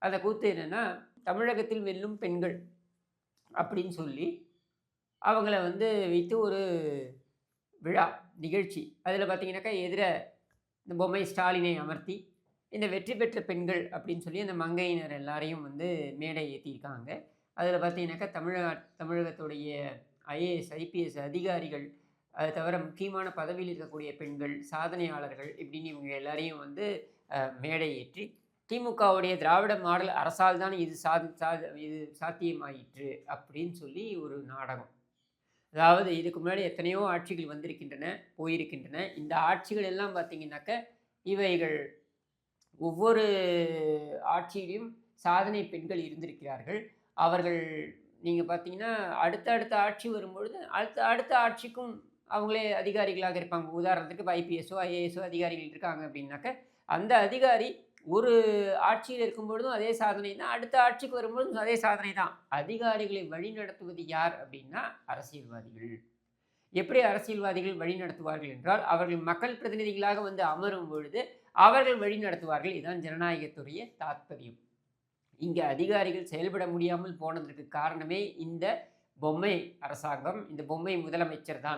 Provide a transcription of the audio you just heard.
அந்த கூத்து என்னன்னா, தமிழகத்தில் வெல்லும் பெண்கள் அப்படின்னு சொல்லி, அவங்கள வந்து வைத்து ஒரு விழா, நிகழ்ச்சி. அதில பார்த்தீங்கன்னாக்கா, இந்த பொம்மை ஸ்டாலினை அமர்த்தி, இந்த வெற்றி பெற்ற பெண்கள் அப்படின்னு சொல்லி அந்த மங்கையினர் எல்லாரையும் வந்து மேடை ஏத்தியிருக்காங்க. அதில பார்த்தீங்கன்னாக்கா, தமிழகத்துடைய ஐஏஎஸ், ஐபிஎஸ் அதிகாரிகள், அது தவிர முக்கியமான பதவியில் இருக்கக்கூடிய பெண்கள், சாதனையாளர்கள் இப்படின்னு இவங்க எல்லாரையும் வந்து மேடை ஏற்றி, திமுகவுடைய திராவிட மாடல் அரசால் தான் இது சாத்தியமாயிற்று அப்படின்னு சொல்லி ஒரு நாடகம். அதாவது இதுக்கு முன்னாடி எத்தனையோ ஆட்சிகள் வந்திருக்கின்றன, போயிருக்கின்றன. இந்த ஆட்சிகள் எல்லாம் பார்த்தீங்கன்னாக்க, இவைகள் ஒவ்வொரு ஆட்சியிலும் சாதனை பெண்கள் இருந்திருக்கிறார்கள். அவர்கள் நீங்க பார்த்தீங்கன்னா, அடுத்த அடுத்த ஆட்சி வரும்பொழுது, அடுத்த அடுத்த ஆட்சிக்கும் அவங்களே அதிகாரிகளாக இருப்பாங்க. உதாரணத்துக்கு இப்ப ஐபிஎஸ்ஸோ, ஐஏஎஸ்ஸோ அதிகாரிகள் இருக்காங்க அப்படின்னாக்க, அந்த அதிகாரி ஒரு ஆட்சியில் இருக்கும்பொழுதும் அதே சாதனை தான். அடுத்த ஆட்சிக்கு வரும்பொழுதும் அதே சாதனை தான். அதிகாரிகளை வழிநடத்துவது யார் அப்படின்னா, அரசியல்வாதிகள். எப்படி அரசியல்வாதிகள் வழிநடத்துவார்கள் என்றால், அவர்கள் மக்கள் பிரதிநிதிகளாக வந்து அமரும் பொழுது, அவர்கள் வழிநடத்துவார்கள். இதுதான் ஜனநாயகத்துடைய தாத்பரியம். இங்க அதிகாரிகள் செயல்பட முடியாமல் போனதற்கு காரணமே இந்த பொம்மை அரசாங்கம், இந்த பொம்மை முதலமைச்சர் தான்.